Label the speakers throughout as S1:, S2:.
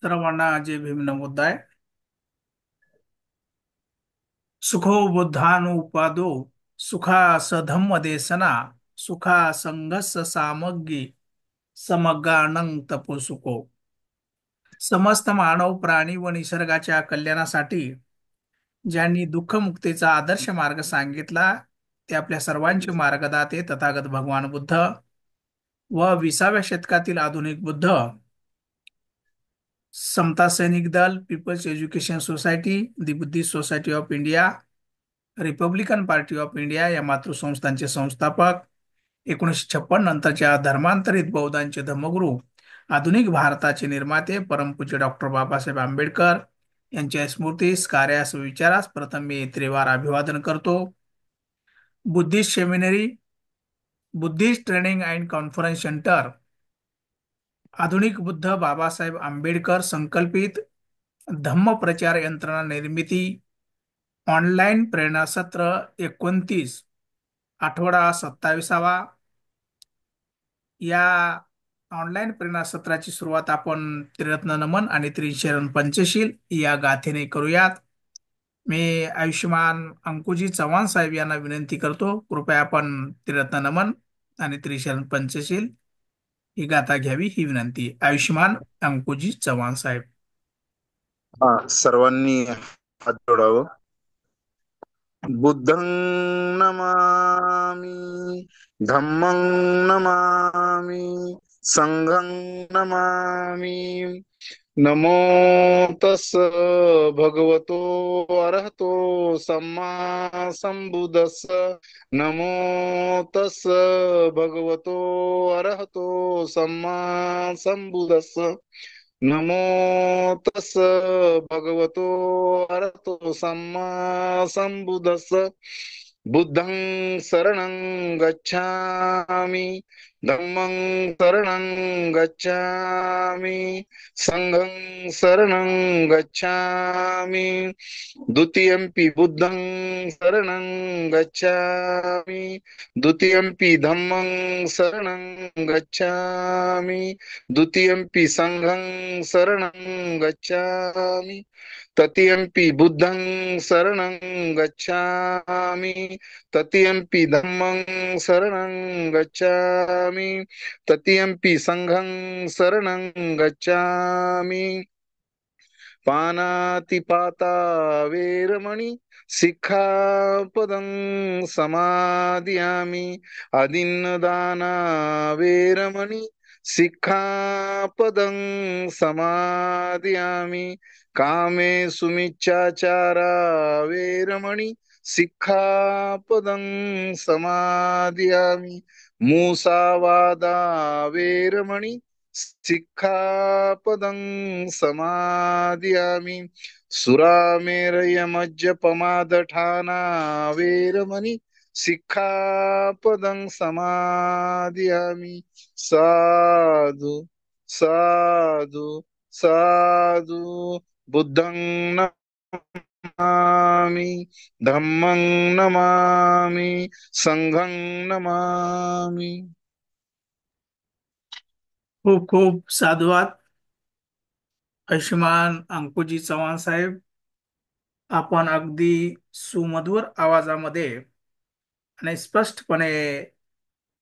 S1: सर्वांना जय भीम नमोद्धाय. सुखो बुद्धानुपादो सुखा सधम्म देसना सुखा संघस्स सामग्री समग्गानं तपोसुको. समस्त मानव प्राणी व निसर्गाच्या कल्याणासाठी ज्यांनी दुःखमुक्तीचा आदर्श मार्ग सांगितला ते आपल्या सर्वांचे मार्गदाते तथागत भगवान बुद्ध व 20व्या शतकातील आधुनिक Buddha, Samata Sainik Dal, People's Education Society, the Buddhist Society of India, Republican Party of India या मातृसंस्थांचे संस्थापक, 1956 नंतरच्या धर्मांतरित बौद्धांचे धर्मगुरू, आधुनिक भारताचे निर्माते परमपूज्य डॉक्टर बाबासाहेब आंबेडकर यांच्या स्मृतीस, कार्यास व विचारास प्रथम मी त्रिवार अभिवादन करतो. Buddhist seminary, Buddhist training and conference centre, आधुनिक बुद्ध बाबासाहेब आंबेडकर संकल्पित धम्म प्रचार यंत्रणा निर्मिती, ऑनलाईन प्रेरणा सत्र 29, आठवडा 27वा. या ऑनलाईन प्रेरणा सत्राची सुरुवात आपण त्रिरत्न नमन आणि त्रिशरण पंचशील या गाथेने करूयात. मी आयुष्यमान अंकुजी चव्हाण साहेब यांना विनंती करतो, कृपया आपण त्रिरत्न नमन आणि त्रिशरण पंचशील ही गाथा घ्यावी ही विनंती. आयुष्यमान अंकुजी चव्हाण साहेब.
S2: सर्वांनी हात जोडावं. बुद्धं नमामि, धम्मं नमामि, संघं नमामि. नमो तस् भगवतो अरहतो सम्मा संबुद्धस्स. नमो तस् भगवतो अरहतो सम्मा संबुद्धस्स. नमो तस् भगवतो अरहतो सम्मा संबुद्धस्स. बुद्धं शरणं गच्छामि, धम्मं शरणं गच्छामि, संघं शरणं गच्छामि. द्वितीयंपि बुद्धं शरणं गच्छामि, द्वितीयंपि धम्मं शरणं गच्छामि, द्वितीयंपि संघं शरणं गच्छामि, तृतीयंपि बुद्धं शरणं गच्छामि, तृतीयंपि धम्मं शरणं गच्छामि, तृतीयंपि संघं शरणं गच्छामि. पानातिपाता वेरमणि सिक्खापदं समादियामि. अदिन्नदाना वेरमणि सिक्खापदं समादियामि. कामेषु मिच्छाचारा वेरमणि सिक्खापदं समादियामि. मूसावादा वेरमणि सिक्खापदं समादियामि. सुरामेरयमज्जपमादठाना वेरमणि सिक्खापदं समादियामि. साधु साधु साधु. बुद्धं नमामि, धम्मं नमामि, संघं नमामि.
S1: खूप खूप साधुवाद आयुष्यमान अंकुजी चव्हाण साहेब. आपण अगदी सुमधुर आवाजामध्ये आणि स्पष्टपणे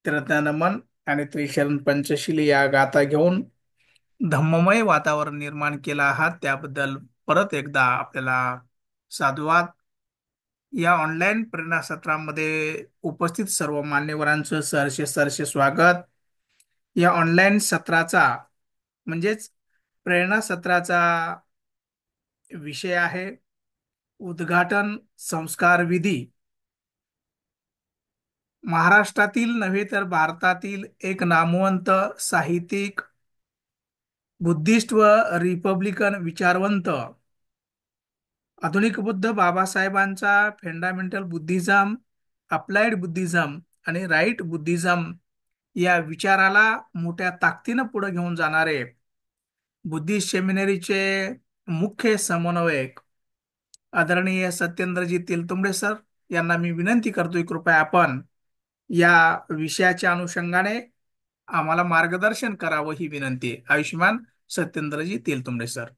S1: त्रिरत्न नमन आणि त्रिशरण पंचशील या गाथा घेऊन धम्ममय वातावरण निर्माण केलं आहात, त्याबद्दल परत एकदा आपल्याला साधुवाद. या ऑनलाईन प्रेरणा सत्रामध्ये उपस्थित सर्व मान्यवरांचं सहर्ष सहर्ष स्वागत. या ऑनलाईन सत्राचा म्हणजेच प्रेरणा सत्राचा विषय आहे उद्घाटन संस्कार विधी. महाराष्ट्रातील नव्हे तर भारतातील एक नामवंत साहित्यिक, बुद्धिस्ट व रिपब्लिकन विचारवंत, आधुनिक बुद्ध बाबासाहेबांचा फंडामेंटल बुद्धिझम, अप्लाइड बुद्धिझम आणि राईट बुद्धिझम या विचाराला मोठ्या ताकदीनं पुढे घेऊन जाणारे बुद्धिस्ट सेमिनरीचे मुख्य समन्वयक आदरणीय सत्येंद्रजी तेलतुंबडे सर यांना मी विनंती करतोय, कृपया आपण या विषयाच्या अनुषंगाने आम्हाला मार्गदर्शन करावं ही विनंती. आयुष्यमान सत्येंद्रजी तेलतुंबडे सर.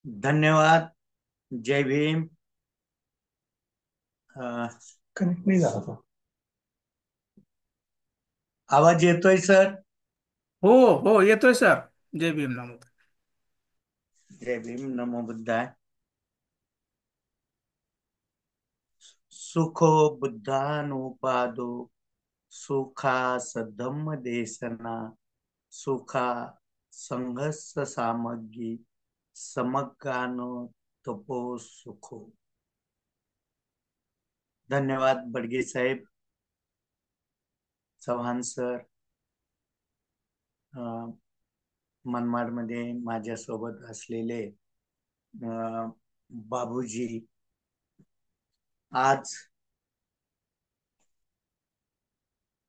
S3: धन्यवाद. जय भीम.
S1: कनेक्ट नाही झाला तो.
S3: आवाज येतोय सर?
S1: हो हो येतोय सर. जय भीम नमो.
S3: जय भीम. नमो बुद्धाय. सुखो बुद्धानुपादो सुखा सधम्म देसना सुखा संघर्ष सामग्री समगानो तपो सुखो. धन्यवाद बडगे साहेब, चव्हाण सर. मनमाड मध्ये माझ्यासोबत असलेले बाबूजी, आज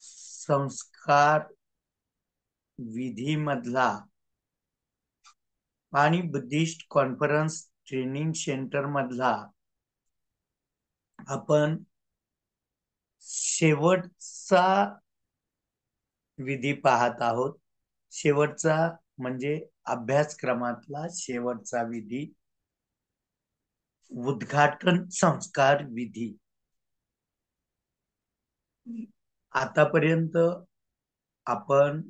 S3: संस्कार विधीमधला आणि बुद्धिस्ट कॉन्फरन्स ट्रेनिंग सेंटर मधला आपण शेवटचा विधी पाहत आहोत. शेवटचा म्हणजे अभ्यासक्रमातला शेवटचा विधी, उद्घाटन संस्कार विधी. आतापर्यंत आपण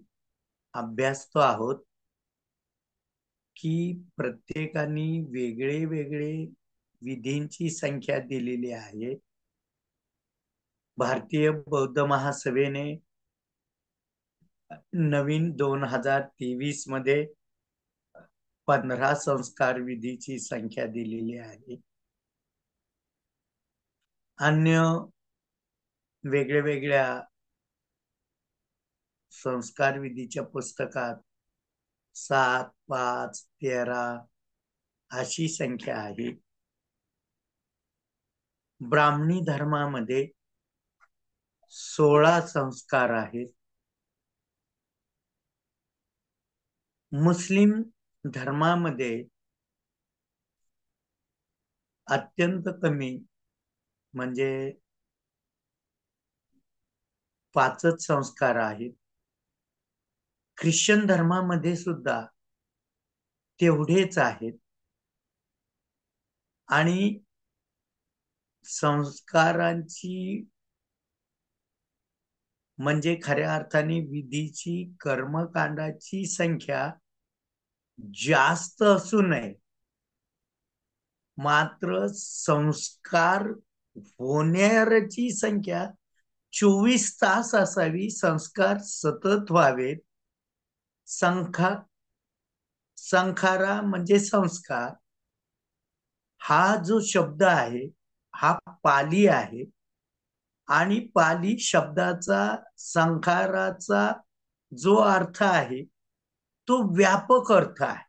S3: अभ्यासतो आहोत की प्रत्येकाने वेगळे वेगळे विधींची संख्या दिलेली आहे. भारतीय बौद्ध महासभेने नवीन 2023 मध्ये 15 संस्कार विधीची संख्या दिलेली आहे. अन्य वेगळ्या वेगळ्या संस्कार विधीच्या पुस्तकात 7, 5, 13 अशी संख्या आहे. ब्राह्मणी धर्मामध्ये 16 संस्कार आहेत. मुस्लिम धर्मामध्ये अत्यंत कमी म्हणजे 5च संस्कार आहेत. ख्रिश्चन धर्मामध्ये सुद्धा तेवढेच आहेत. आणि संस्कारांची म्हणजे खऱ्या अर्थाने विधीची, कर्मकांडाची संख्या जास्त असू नये, मात्र संस्कार होण्याची संख्या 24 तास असावी. संस्कार सतत व्हावेत. संखारा म्हणजे संस्कार. हा जो शब्द आहे हा पाली आहे आणि पाली शब्दाचा संखाराचा जो अर्थ आहे तो व्यापक अर्थ आहे.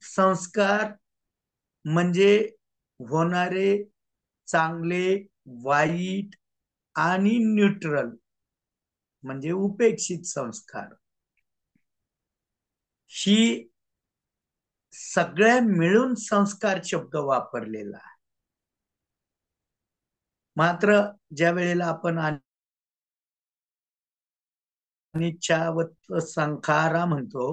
S3: संस्कार म्हणजे होणारे चांगले, वाईट आणि न्यूट्रल म्हणजे उपेक्षित संस्कार. ही सगळ्या मिळून संस्कार शब्द वापरलेला आहे. मात्र ज्या वेळेला आपण अनिच्छावत संखारा म्हणतो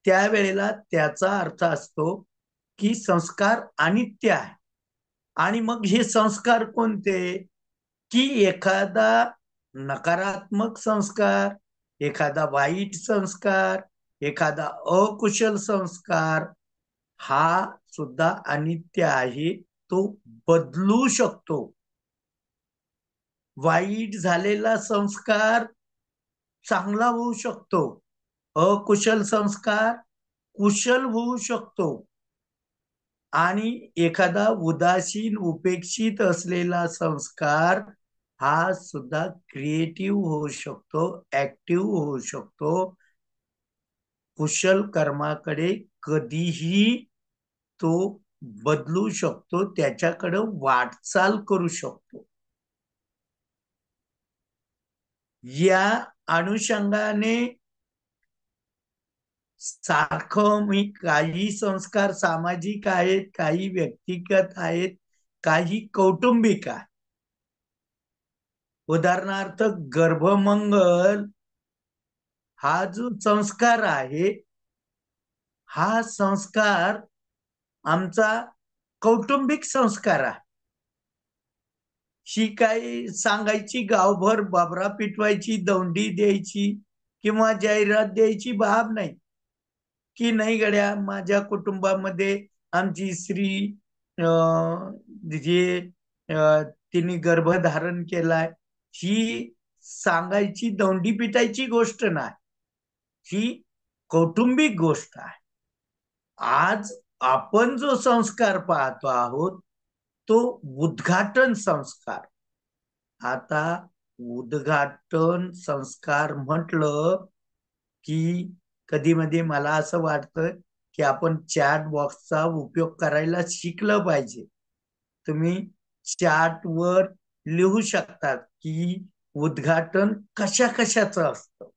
S3: त्यावेळेला त्याचा अर्थ असतो की संस्कार अनित्य आहे. आणि मग हे संस्कार कोणते? की एखादा नकारात्मक संस्कार, एखादा वाईट संस्कार, एखादा अकुशल संस्कार हा सुद्धा अनित्य आहे. तो बदलू शकतो. वाईट झालेला संस्कार चांगला होऊ शकतो. अकुशल संस्कार कुशल होऊ शकतो. आणि एखादा उदासीन, उपेक्षित असलेला संस्कार हा सुद्धा क्रिएटिव्ह होऊ शकतो, ऍक्टिव्ह होऊ शकतो. कुशल कर्माकडे कधीही तो बदलू शकतो, त्याच्याकडे वाटचाल करू शकतो. या अनुषंगाने सारखं मी काही संस्कार सामाजिक आहेत, काही व्यक्तिगत आहेत, काही कौटुंबिक आहेत. उदाहरणार्थ गर्भमंगल हा जो संस्कार आहे, हा संस्कार आमचा कौटुंबिक संस्कार आहे. ही काही सांगायची गावभर बाबरा पिटवायची, दौंडी द्यायची किंवा जाहिरात द्यायची बाब नाही, की नाही गड्या माझ्या कुटुंबामध्ये आमची स्त्री जे तिने गर्भधारण केलाय, ही सांगायची दौंडी पिटायची गोष्ट नाही, ही कौटुंबिक गोष्ट आहे. आज आपण जो संस्कार पाहतो आहोत तो उद्घाटन संस्कार. आता उद्घाटन संस्कार म्हटलं की कधी मध्ये मला असं वाटतं की आपण चॅट बॉक्सचा उपयोग करायला शिकलं पाहिजे. तुम्ही चॅटवर लिहू शकता की उद्घाटन कशा कशाचं असतं.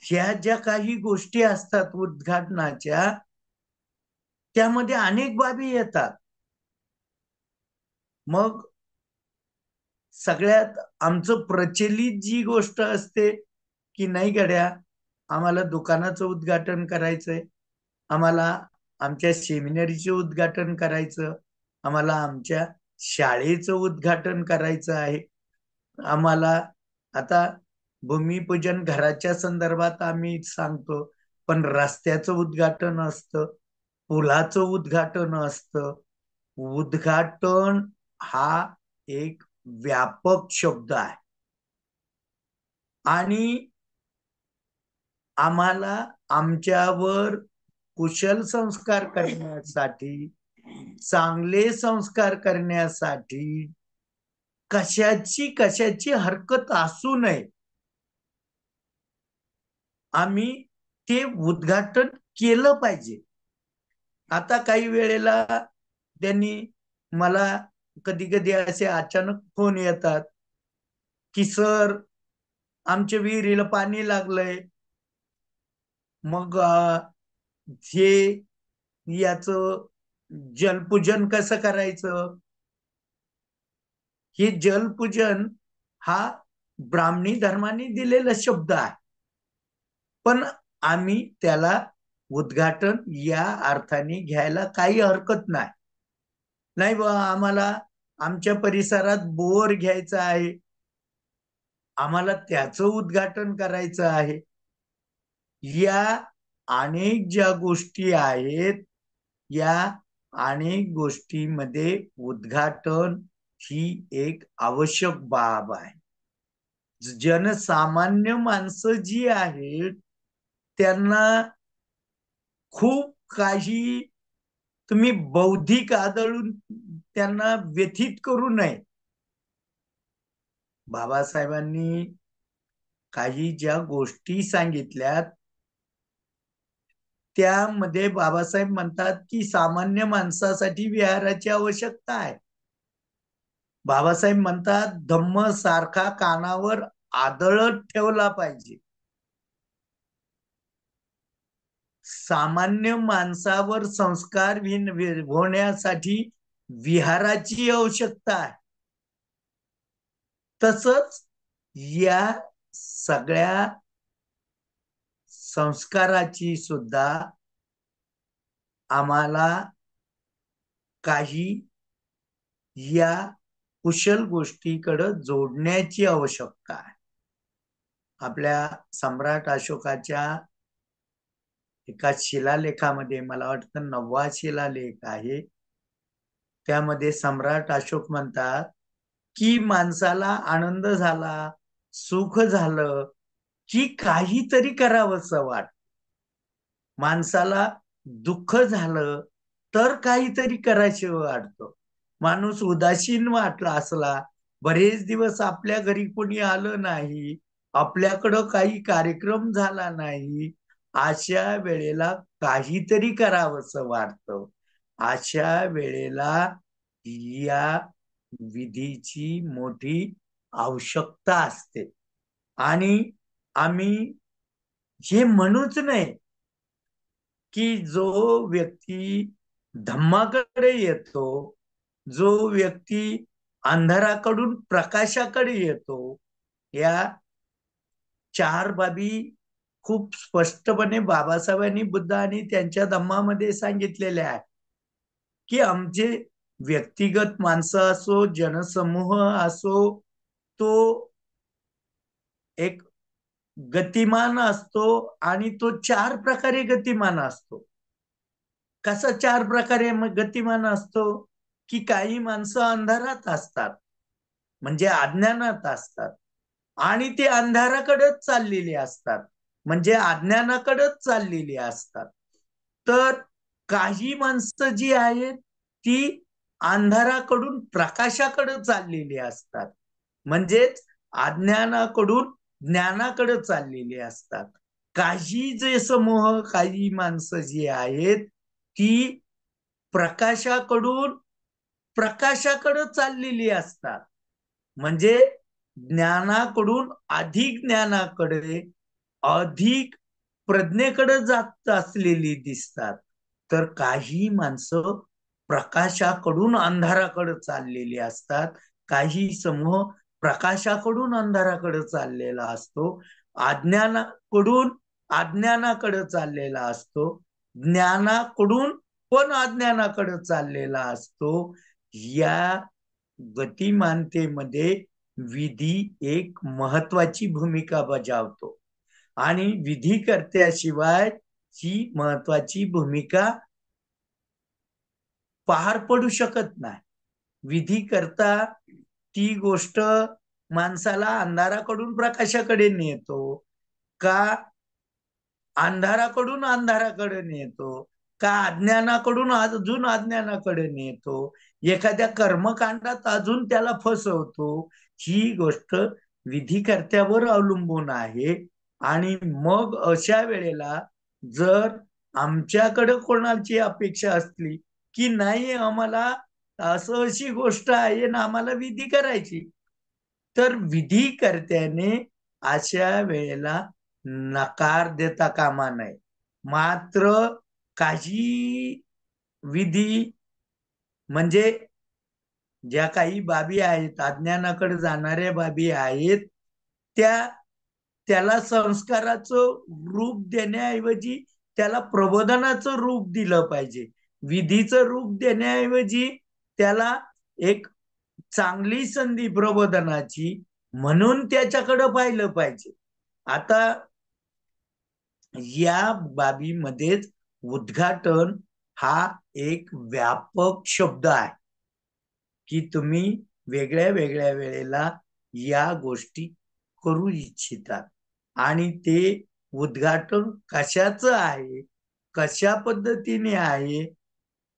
S3: ह्या ज्या काही गोष्टी असतात उद्घाटनाच्या, त्यामध्ये अनेक बाबी येतात. मग सगळ्यात आमचं प्रचलित जी गोष्ट असते की नाही गड्या आम्हाला दुकानाचं उद्घाटन करायचंय, आम्हाला आमच्या सेमिनरीचं उद्घाटन करायचं, आम्हाला आमच्या शाळेचं उद्घाटन करायचं आहे, आम्हाला आता भूमिपूजन घराच्या संदर्भात आम्ही सांगतो, पण रस्त्याचं उद्घाटन असतं, पुलाचं उद्घाटन असतं. उद्घाटन हा एक व्यापक शब्द आहे आणि आम्हाला आमच्यावर कुशल संस्कार करण्यासाठी, चांगले संस्कार करण्यासाठी कशाची हरकत असू नये, आम्ही ते उद्घाटन केलं पाहिजे. आता काही वेळेला त्यांनी मला कधी कधी असे अचानक फोन येतात की सर आमच्या विहिरीला पाणी लागलंय, मग हे याच जलपूजन कसं करायचं. हे जलपूजन हा ब्राह्मणी धर्माने दिलेला शब्द आहे, पण आम्ही त्याला उद्घाटन या अर्थाने घ्यायला काही हरकत नाही. नाही बा आम्हाला आमच्या परिसरात बोर घ्यायचा आहे, आम्हाला त्याचं उद्घाटन करायचं आहे. या अनेक ज्या गोष्टी आहेत, या अनेक गोष्टीमध्ये उद्घाटन ही एक आवश्यक बाब आहे. जनसामान्य माणसं जी आहेत त्यांना खूप काही तुम्ही बौद्धिक आदळून त्यांना व्यथित करू नये. बाबासाहेबांनी काही ज्या गोष्टी सांगितल्यात त्यामध्ये बाबासाहेब म्हणतात की सामान्य माणसासाठी विहाराची आवश्यकता आहे. बाबासाहेब म्हणतात धम्म सारखा कानावर आदळत ठेवला पाहिजे. सामान्य माणसावर संस्कार होण्यासाठी विहाराची आवश्यकता आहे. तसंच या सगळ्या संस्काराची सुद्धा आम्हाला काही या कुशल गोष्टीकडे जोडण्याची आवश्यकता आहे. आपल्या सम्राट अशोकाच्या एका शिलालेखामध्ये, मला वाटतं 9वा शिलालेख आहे, त्यामध्ये सम्राट अशोक म्हणतात की माणसाला आनंद झाला, सुख झालं की काहीतरी करावंसं वाटतं. माणसाला दुःख झालं तर काहीतरी करायचे वाटतं. माणूस उदासीन वाटला असला, बरेच दिवस आपल्या घरी कोणी आलं नाही, आपल्याकडं काही कार्यक्रम झाला नाही, अशा वेळेला काहीतरी करावंसं वाटतं. अशा वेळेला या विधीची मोठी आवश्यकता असते. आणि आम्ही हे म्हणूच नाही की जो व्यक्ती धम्माकडे येतो, जो व्यक्ती अंधाराकडून प्रकाशाकडे येतो. या 4 बाबी खूप स्पष्टपणे बाबासाहेबांनी बुद्धांनी त्यांच्या धम्मामध्ये सांगितलेल्या आहेत, की आमचे व्यक्तिगत माणसं असो, जनसमूह असो, तो एक गतिमान असतो आणि तो 4 प्रकारे गतिमान असतो. कसा 4 प्रकारे गतिमान असतो, की काही माणसं अंधारात असतात, म्हणजे अज्ञानात असतात आणि ते अंधाराकडेच चाललेली असतात, म्हणजे अज्ञानाकडेच चाललेली असतात. तर काही माणसं जी आहेत ती अंधाराकडून प्रकाशाकडे चाललेली असतात, म्हणजेच अज्ञानाकडून ज्ञानाकडे चाललेली असतात. काही जे समूह, काही माणसं जी आहेत ती प्रकाशाकडून प्रकाशाकडे चाललेली असतात, म्हणजे ज्ञानाकडून अधिक ज्ञानाकडे, अधिक प्रज्ञेकडे जात असलेली दिसतात. तर काही माणसं प्रकाशाकडून अंधाराकडे चाललेली असतात. काही समूह प्रकाशाकडून अंधाराकडे चाललेला असतो, अज्ञानाकडून अज्ञानाकडे चाललेला असतो, ज्ञानाकडून पण अज्ञानाकडे चाललेला असतो. या गतिमानतेमध्ये विधी एक महत्वाची भूमिका बजावतो आणि विधिकर्त्याशिवाय ही महत्वाची भूमिका पार पडू शकत नाही. विधिकर्ता ती गोष्ट माणसाला अंधाराकडून प्रकाशाकडे नेतो का अंधाराकडून अंधाराकडे नेतो, का अज्ञानाकडून अजून अज्ञानाकडे नेतो, एखाद्या कर्मकांडात अजून त्याला फसवतो, ही गोष्ट विधिकर्त्यावर अवलंबून आहे. आणि मग अशा वेळेला जर आमच्याकडे कोणाची अपेक्षा असली की नाही आम्हाला असं अशी गोष्ट आहे ना आम्हाला विधी करायची, तर विधिकर्त्याने अशा वेळेला नकार देता कामा नये. मात्र काही विधी म्हणजे ज्या काही बाबी आहेत, अज्ञानाकडे जाणाऱ्या बाबी आहेत, त्याला संस्काराचं रूप देण्याऐवजी त्याला प्रबोधनाचं रूप दिलं पाहिजे. विधीचं रूप देण्याऐवजी त्याला एक चांगली संधी प्रबोधनाची म्हणून त्याच्याकडे पाहिलं पाहिजे. आता या बाबीमध्येच उद्घाटन हा एक व्यापक शब्द आहे, की तुम्ही वेगळ्या वेगळ्या वेळेला या गोष्टी करू इच्छितात आणि ते उद्घाटन कशाचं आहे, कशा पद्धतीने आहे,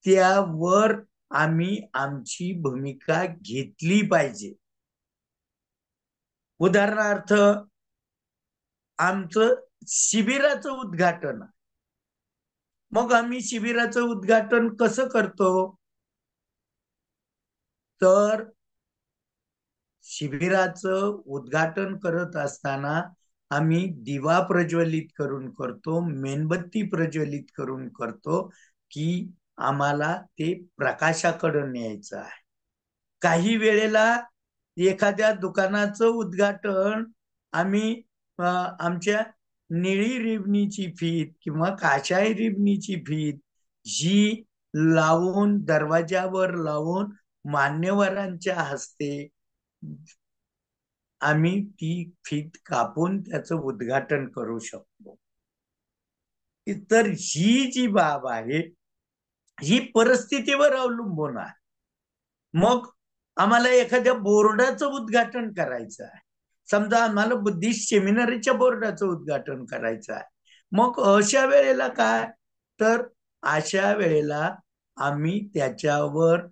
S3: त्यावर आम्ही आमची भूमिका घेतली पाहिजे. उदाहरणार्थ आमचं शिबिराचं उद्घाटन, मग आम्ही शिबिराचं उद्घाटन कसं करतो, तर शिबिराचं उद्घाटन करत असताना आम्ही दिवा प्रज्वलित करून करतो, मेणबत्ती प्रज्वलित करून करतो, की आम्हाला ते प्रकाशाकडे न्यायचं आहे. काही वेळेला एखाद्या दुकानाचं उद्घाटन आम्ही आमच्या निळी रिबनीची फीत किंवा काशाई रिबनीची फीत जी लावून दरवाजावर लावून मान्यवरांच्या हस्ते आम्ही ती फीत कापून त्याचं उद्घाटन करू शकतो. तर ही जी बाब आहे ही परिस्थितीवर अवलंबून आहे. मग आम्हाला एखाद्या बोर्डाचं उद्घाटन करायचं आहे, समजा आम्हाला बुद्धिस्ट सेमिनरीच्या बोर्डाचं उद्घाटन करायचं आहे, मग अशा वेळेला काय, तर अशा वेळेला आम्ही त्याच्यावर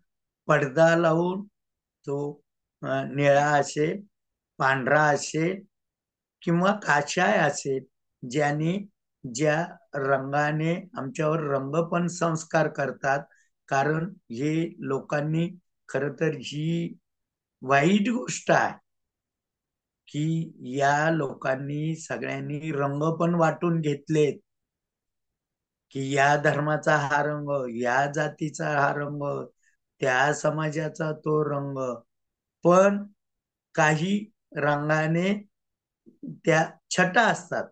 S3: पडदा लावून तो निळा असेल, पांढरा असेल किंवा काशाय असेल, ज्याने ज्या रंगाने आमच्यावर रंग पण संस्कार करतात, कारण हे लोकांनी खर तर ही वाईट गोष्ट आहे की या लोकांनी सगळ्यांनी रंग पण वाटून घेतलेत, की या धर्माचा हा रंग, या जातीचा हा रंग, त्या समाजाचा तो रंग. पण काही रंगाने त्या छटा असतात.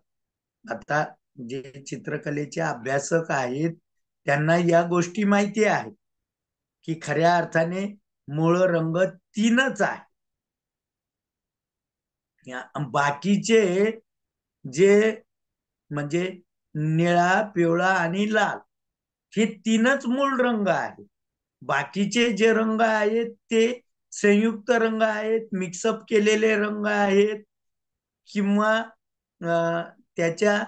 S3: आता जे चित्रकलेचे अभ्यासक आहेत त्यांना या गोष्टी माहिती आहेत की खऱ्या अर्थाने मूळ रंग तीनच आहे. बाकीचे जे म्हणजे निळा, पिवळा आणि लाल हे तीनच मूळ रंग आहेत. बाकीचे जे रंग आहेत ते संयुक्त रंग आहेत, मिक्सअप केलेले रंग आहेत किंवा त्याच्या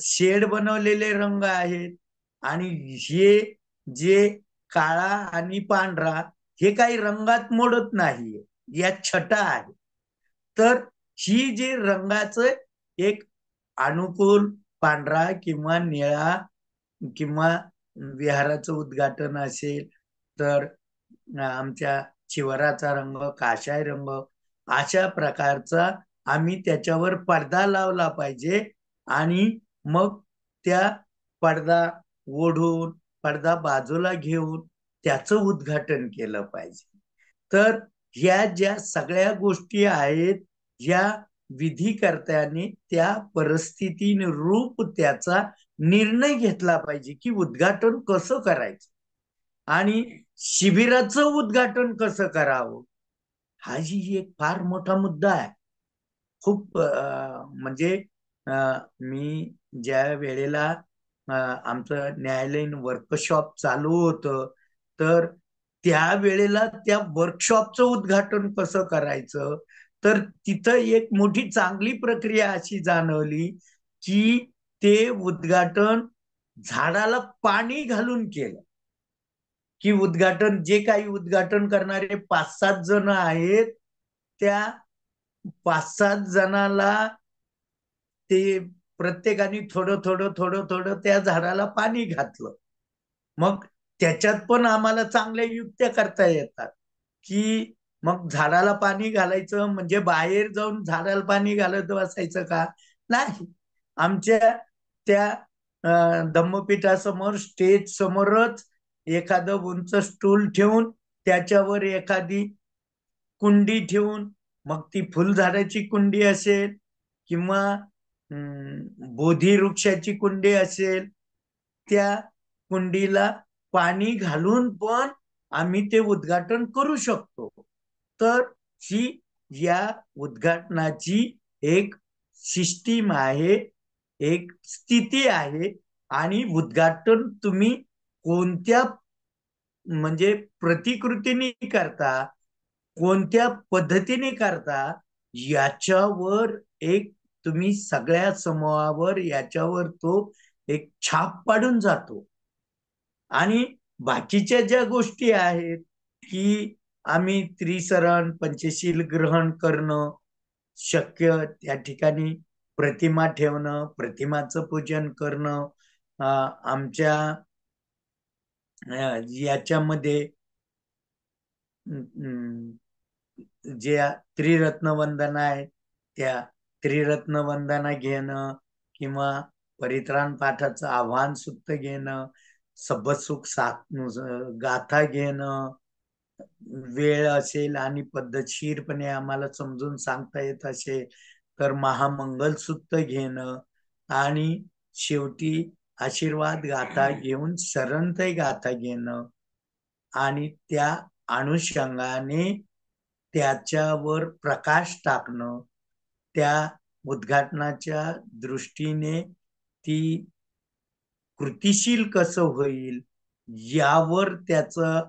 S3: शेड बनवलेले रंग आहेत. आणि हे जे काळा आणि पांढरा हे काही रंगात मोडत नाहीये, या छटा आहे. तर ही जी रंगाचं एक अनुकूल पांढरा किंवा निळा किंवा विहाराचं उद्घाटन असेल तर आमच्या शिवराचा रंग, काशाय रंग, अशा प्रकारचा आम्ही त्याच्यावर पडदा लावला पाहिजे. आणि मग त्या पडदा ओढून, पडदा बाजूला घेऊन त्याचं उद्घाटन केलं पाहिजे. तर ह्या ज्या सगळ्या गोष्टी आहेत, या विधिकर्त्याने त्या परिस्थितीने रूप त्याचा निर्णय घेतला पाहिजे की उद्घाटन कसं करायचं आणि शिबिराचं उद्घाटन कसं करावं. हा जी एक फार मोठा मुद्दा आहे. खूप म्हणजे मी ज्या वेळेला आमचं न्यायालयीन वर्कशॉप चालू होतं तर त्या वेळेला त्या वर्कशॉपचं उद्घाटन कसं करायचं, तर तिथं एक मोठी चांगली प्रक्रिया अशी जाणवली की ते उद्घाटन झाडाला पाणी घालून केलं. की उद्घाटन जे काही उद्घाटन करणारे 5-7 जण आहेत त्या 5-7 जणाला ते प्रत्येकाने थोडं थोडं थोडं थोडं त्या झाडाला पाणी घातलं. मग त्याच्यात पण आम्हाला चांगल्या युक्त्या करता येतात की मग झाडाला पाणी घालायचं म्हणजे बाहेर जाऊन झाडाला पाणी घालत बसायचं का, नाही. आमच्या त्या धम्मपीठासमोर स्टेज समोरच एखादं उंच स्टूल ठेवून त्याच्यावर एखादी कुंडी ठेवून, मग ती फुलझाडाची कुंडी असेल किंवा बोधी वृक्षाची कुंडी असेल, त्या कुंडीला पाणी घालून पण आम्ही ते उद्घाटन करू शकतो. तर ही या उद्घाटनाची एक सिस्टीम आहे, एक स्थिती आहे. आणि उद्घाटन तुम्ही कोणत्या म्हणजे प्रतिकृतीने करता, कोणत्या पद्धतीने करता, याच्यावर एक तुम्ही सगळ्या समूहावर याच्यावर तो एक छाप पाडून जातो. आणि बाकीच्या ज्या गोष्टी आहेत की आम्ही त्रिसरण पंचशील ग्रहण करणं, शक्य त्या ठिकाणी प्रतिमा ठेवणं, प्रतिमाचं पूजन करणं, आमच्या याच्यामध्ये ज्या त्रिरत्न वंदना आहे त्या त्रिरत्न वंदना घेणं किंवा परित्राण पाठाचं आव्हान सुक्त घेणं, सबसुख गाथा घेणं, वेळ असेल आणि पद्धतशीरपणे आम्हाला समजून सांगता येत असेल तर महामंगल सुक्त घेणं आणि शेवटी आशीर्वाद गाथा घेऊन शरणतय गाथा घेणं आणि त्या अनुषंगाने त्याच्यावर प्रकाश टाकणं, त्या उद्घाटनाच्या दृष्टीने ती कृतिशील कसं होईल यावर त्याचा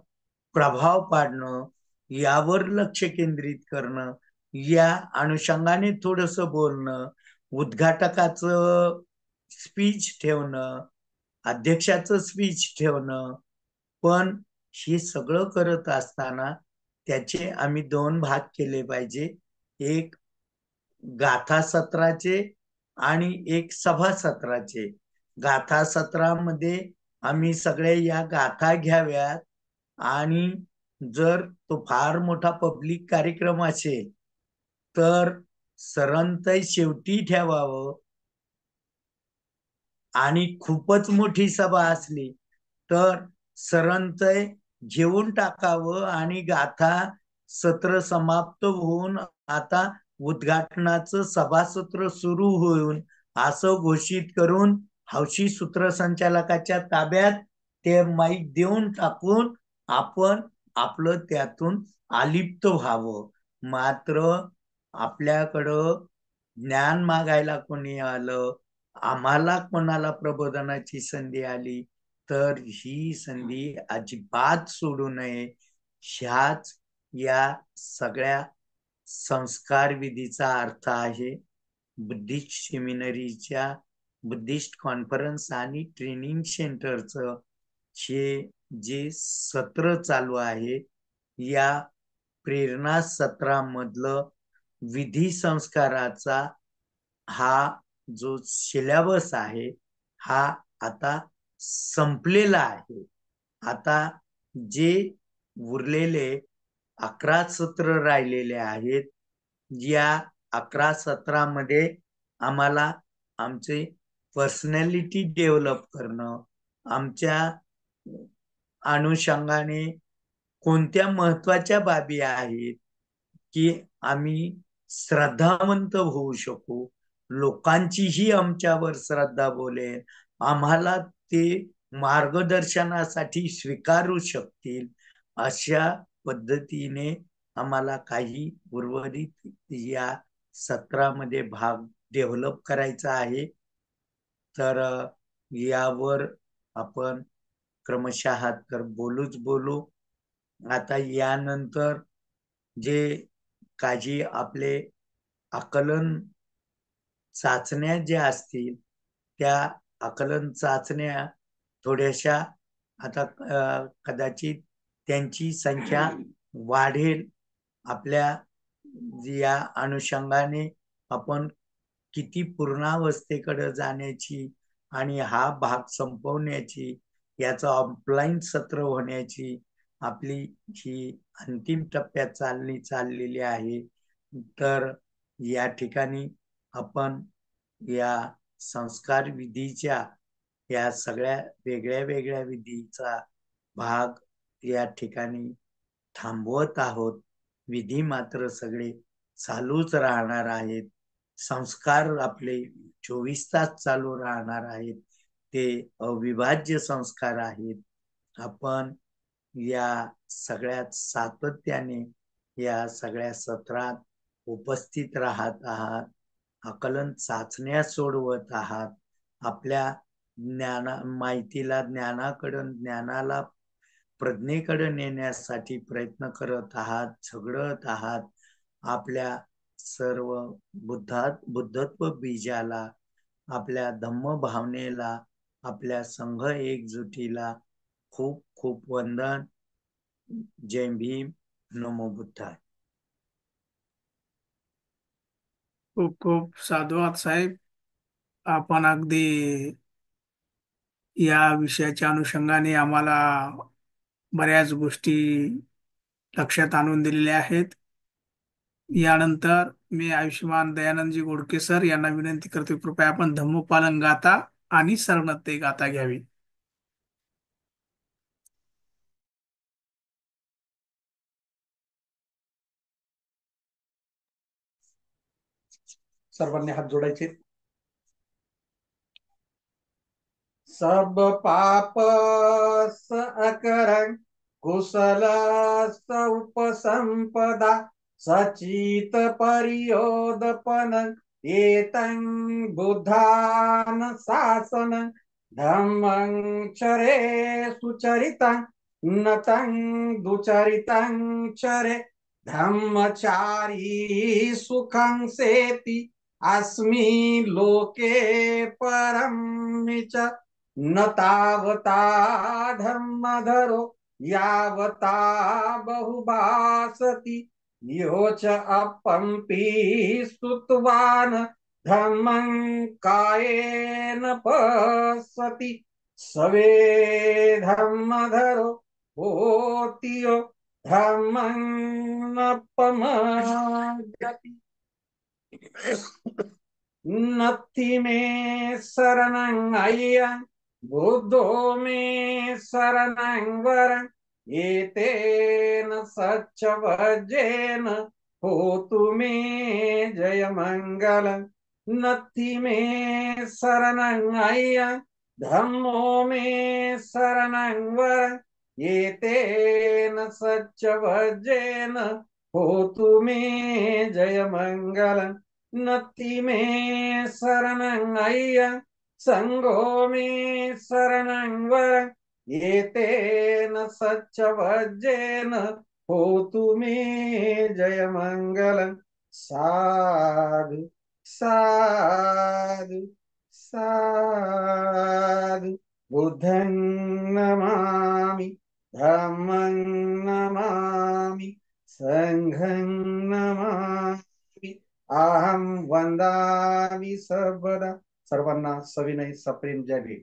S3: प्रभाव पाडणं, यावर लक्ष केंद्रित करणं, या अनुषंगाने थोडस बोलणं, उद्घाटकाचं स्पीच ठेवणं, अध्यक्षाचं स्पीच ठेवणं. पण हे सगळं करत असताना त्याचे आम्ही 2 भाग केले पाहिजे. एक गाथा सत्राचे आणि एक सभा सत्राचे. गाथा सत्रामध्ये आम्ही सगळे या गाथा घ्याव्यात आणि जर तो फार मोठा पब्लिक कार्यक्रम असेल तर सरंतय शेवटी ठेवावं आणि खूपच मोठी सभा असली तर सरंतय घेऊन टाकावं आणि गाथा सत्र समाप्त होऊन आता उद्घाटनाचं सभासत्र सुरू होऊन असं घोषित करून हौशी सूत्रसंचालकाच्या ताब्यात ते माईक देऊन टाकून आपण आपलं त्यातून अलिप्त व्हावं. मात्र आपल्याकडं ज्ञान मागायला कोणी आलं, आम्हाला कोणाला प्रबोधनाची संधी आली तर ही संधी अजिबात सोडू नये. ह्याच या सगळ्या संस्कार विधीचा अर्थ आहे. बुद्धिस्ट सेमिनरीच्या बुद्धिस्ट कॉन्फरन्स आणि ट्रेनिंग सेंटरचं जे सत्र चालू आहे, या प्रेरणा सत्रामधलं विधी संस्काराचा हा जो सिलेबस आहे हा आता संपलेला आहे. आता जे उरलेले 11 सत्र राहिलेले आहेत, या 11 सत्रामध्ये आम्हाला आमचे पर्सनॅलिटी डेव्हलप करणं, आमच्या अनुषंगाने कोणत्या महत्वाच्या बाबी आहेत की आम्ही श्रद्धावंत होऊ शकू, लोकांचीही आमच्यावर श्रद्धा बोलेल, आम्हाला ते मार्गदर्शनासाठी स्वीकारू शकतील, अशा पद्धतीने आम्हाला काही उर्वरित या सत्रामध्ये भाग डेव्हलप करायचा आहे. तर यावर आपण क्रमशः तर बोलूच बोलू. आता यानंतर जे काही आपले आकलन चाचण्या ज्या असतील त्या आकलन चाचण्या थोड्याशा आता कदाचित त्यांची संख्या वाढेल. आपल्या या अनुषंगाने आपण किती पूर्णावस्थेकडे जाण्याची आणि हा भाग संपवण्याची, याचं ऑफलाईन सत्र होण्याची आपली ही अंतिम टप्प्यात चाललेली आहे. तर या ठिकाणी आपण या संस्कार विधीच्या या सगळ्या वेगळ्या वेगळ्या विधीचा भाग या ठिकाणी थांबवत आहोत. विधी मात्र सगळे चालूच राहणार आहेत. संस्कार आपले 24 तास चालू राहणार आहेत. ते अविभाज्य संस्कार आहेत. आपण या सगळ्यात सातत्याने या सगळ्या सत्रात उपस्थित राहत आहात, आकलन चाचण्या सोडवत आहात, आपल्या माहितीला ज्ञानाला प्रज्ञेकडे नेण्यासाठी प्रयत्न करत आहात, झगडत आहात. आपल्या सर्व बुद्धत्व बीजाला, आपल्या धम्म भावनेला, आपल्या संघ एकजुटीला खूप खूप वंदन. जय भीम, नमो बुद्धाय.
S1: खूप खूप साधुवाद साहेब. आपण अगदी या विषयाच्या अनुषंगाने आम्हाला बऱ्याच गोष्टी लक्षात आणून दिलेल्या आहेत. यानंतर मी आयुष्यमान दयानंदजी गोडके सर यांना विनंती करतो, कृपया आपण धम्मपालन गाथा आणि शरणत्ते गाथा घ्यावी.
S4: सर्वांनी हात जोडायचे. सब पाप अकरं कुशल उपसंपदा सचित परियोदपन एतं बुद्धान शासन धम्मं चरे सुचरितं नतं दुचरितं चरे धम्मचारी सुखं सेति अस्मि लोके परं च न तावता धर्मधरो यावता बहुभासति यो च अपम्पि स्तुत्वान् धम्मं कायेन पश्यति सवे धर्मधरो होति यो धम्मं न पमद्यति. नत्थि मे शरणं अय्यं बुद्धो मे शरणं वरं एतेन सच्चवज्रेन होतु मे जयमङ्गल नत्थि मे शरणं अय्या धम्मो मे शरणं वर एतेन सच्चवज्रेन होतु मे जयमङ्गल नत्थि मे शरणं अय्या संगो मे शरणं वर एतेन सच्चवज्रेन होतु मे जयमङ्गलम् साधु साधु साधु बुद्धं नमामि धम्मं नमामि संघं नमामि अहं वन्दामि सर्वदा सर्वांना सविनय सप्रेम जय भीम.